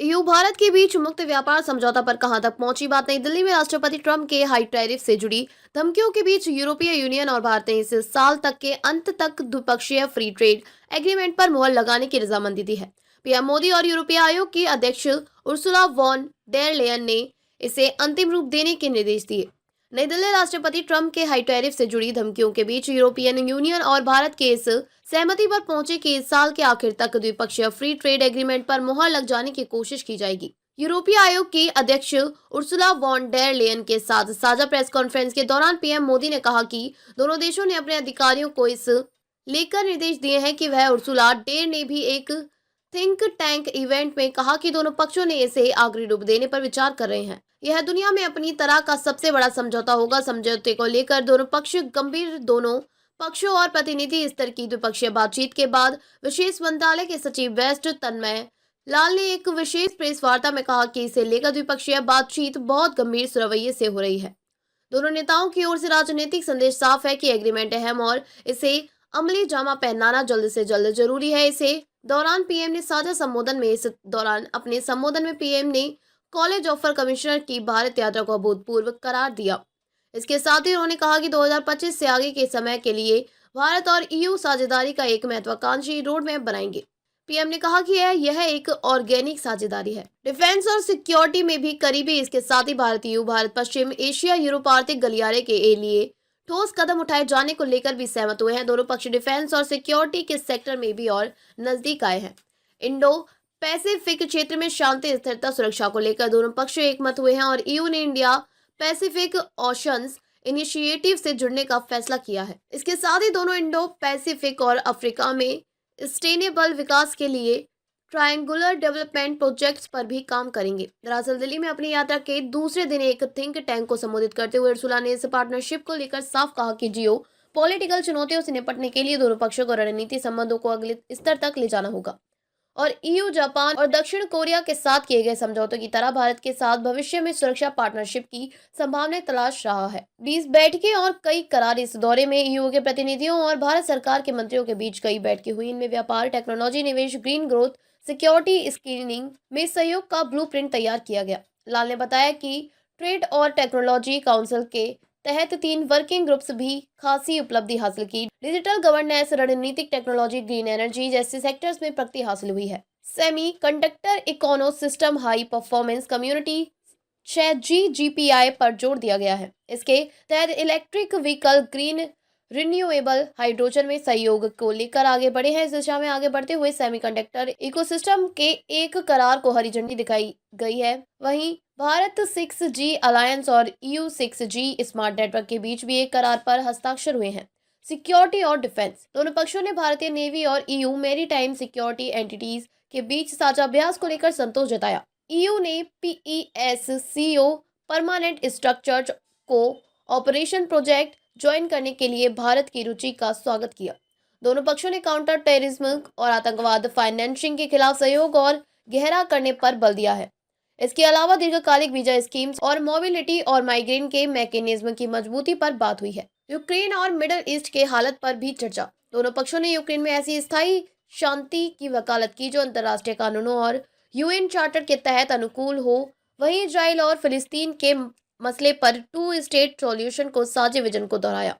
EU Bharat के बीच मुक्त व्यापार समझौता पर कहां तक पहुंची बात। नई दिल्ली में राष्ट्रपति ट्रंप के हाई टैरिफ से जुड़ी धमकियों के बीच यूरोपीय यूनियन और भारत ने इस साल तक के अंत तक द्विपक्षीय फ्री ट्रेड एग्रीमेंट पर मुहर लगाने की रजामंदी दी है। पीएम मोदी और यूरोपीय आयोग की अध्यक्ष उर्सुला वॉन डेर लेयन ने इसे अंतिम रूप देने के निर्देश दिए। नई दिल्ली राष्ट्रपति ट्रंप के हाई टैरिफ से जुड़ी धमकियों के बीच यूरोपियन यूनियन और भारत के इस सहमति पर पहुंचे कि इस साल के आखिर तक द्विपक्षीय फ्री ट्रेड एग्रीमेंट पर मुहर लग जाने की कोशिश की जाएगी। यूरोपीय आयोग की अध्यक्ष उर्सुला वॉन डेर लेयन के साथ साझा प्रेस कॉन्फ्रेंस के दौरान पीएम मोदी ने कहा कि दोनों देशों ने अपने अधिकारियों को इस लेकर निर्देश दिए हैं कि वह उर्सुला डेर ने भी एक थिंक टैंक इवेंट में कहा कि दोनों पक्षों ने इसे आखिरी रूप देने पर विचार कर रहे हैं। यह दुनिया में अपनी तरह का सबसे बड़ा समझौता होगा। समझौते को लेकर दोनों पक्ष गंभीर। दोनों पक्षों और प्रतिनिधि स्तर की द्विपक्षीय बातचीत के बाद विशेष मंत्रालय के सचिव वेस्ट तन्मय लाल ने एक विशेष प्रेस वार्ता में कहा कि इसे लेकर द्विपक्षीय बातचीत बहुत गंभीर रवैये से हो रही है। दोनों नेताओं की ओर से राजनीतिक संदेश साफ है कि एग्रीमेंट अहम और इसे अमली जामा पहनाना जल्द से जल्द जरूरी है। इसे दौरान पीएम ने साझा संबोधन में इस दौरान अपने संबोधन में पीएम ने कॉलेज ऑफर कमिश्नर की भारत यात्रा को अभूतपूर्व करार दिया। इसके साथ ही उन्होंने कहा कि 2025 से आगे के समय के लिए भारत और ईयू साझेदारी का एक महत्वाकांक्षी रोड मैप बनाएंगे। पीएम ने कहा कि यह एक ऑर्गेनिक साझेदारी है, डिफेंस और सिक्योरिटी में भी करीबी। इसके साथ ही भारत ईयू भारत पश्चिम एशिया यूरोप आर्थिक गलियारे के लिए ठोस कदम उठाए जाने को लेकर भी सहमत हुए हैं। दोनों पक्ष डिफेंस और सिक्योरिटी के सेक्टर में भी और नजदीक आए हैं। इंडो पैसिफिक क्षेत्र में शांति स्थिरता सुरक्षा को लेकर दोनों पक्ष एक मत हुए हैं और ईयू ने इंडिया पैसिफिक ओशंस इनिशिएटिव से जुड़ने का फैसला किया है। इसके साथ ही दोनों इंडो पैसिफिक और अफ्रीका में सस्टेनेबल विकास के लिए ट्रायंगुलर डेवलपमेंट प्रोजेक्ट्स पर भी काम करेंगे। दरअसल दिल्ली में अपनी यात्रा के दूसरे दिन एक थिंक टैंक को संबोधित करते हुए उर्सुला ने इस पार्टनरशिप को लेकर साफ कहा कि जियो पॉलिटिकल चुनौतियों से निपटने के लिए दोनों पक्षों को रणनीति संबंधों को अगले स्तर तक ले जाना होगा और ईयू जापान और दक्षिण कोरिया के साथ किए गए समझौतों की तरह भारत के साथ भविष्य में सुरक्षा पार्टनरशिप की संभावनाएं तलाश रहा है। 20 बैठकें और कई करार। इस दौरे में ईयू के प्रतिनिधियों और भारत सरकार के मंत्रियों के बीच कई बैठकें हुई। इनमें व्यापार, टेक्नोलॉजी, निवेश, ग्रीन ग्रोथ, सिक्योरिटी स्क्रीनिंग में सहयोग का ब्लूप्रिंट तैयार किया गया। लाल ने बताया कि ट्रेड और टेक्नोलॉजी काउंसिल के तहत 3 वर्किंग ग्रुप्स भी खासी उपलब्धि हासिल की। डिजिटल गवर्नेंस, रणनीतिक टेक्नोलॉजी, ग्रीन एनर्जी जैसे सेक्टर्स में प्रगति हासिल हुई है। Semiconductor ecosystem, high performance community 6G GPI पर जोर दिया गया है। इसके तहत electric vehicle, green renewable hydrogen में सहयोग को लेकर आगे बढ़े हैं। इस दिशा में आगे बढ़ते हुए सेमीकंडक्टर इकोसिस्टम के एक करार को हरी झंडी दिखाई गई है। वहीं भारत 6G अलायंस और EU 6G स्मार्ट नेटवर्क के बीच भी एक करार पर हस्ताक्षर हुए हैं। सिक्योरिटी और डिफेंस, दोनों पक्षों ने भारतीय नेवी और EU मैरीटाइम सिक्योरिटी एंटिटीज के बीच साझा अभ्यास को लेकर संतोष जताया। EU ने PESCO परमानेंट स्ट्रक्चर को ऑपरेशन प्रोजेक्ट ज्वाइन करने के लिए भारत की रुचि का स्वागत किया। दोनों पक्षों ने काउंटर टेररिज्म और आतंकवाद फाइनेंसिंग के खिलाफ सहयोग और गहरा करने पर बल दिया है। इसके अलावा दीर्घकालिक वीजा स्कीम्स और मोबिलिटी और माइग्रेन के मैकेनिज्म की मजबूती पर बात हुई है। यूक्रेन और मिडल ईस्ट के हालत पर भी चर्चा। दोनों पक्षों ने यूक्रेन में ऐसी स्थायी शांति की वकालत की जो अंतर्राष्ट्रीय कानूनों और UN चार्टर के तहत अनुकूल हो। वहीं इजराइल और फिलिस्तीन के मसले पर 2 स्टेट सॉल्यूशन को साझे विजन को दोहराया।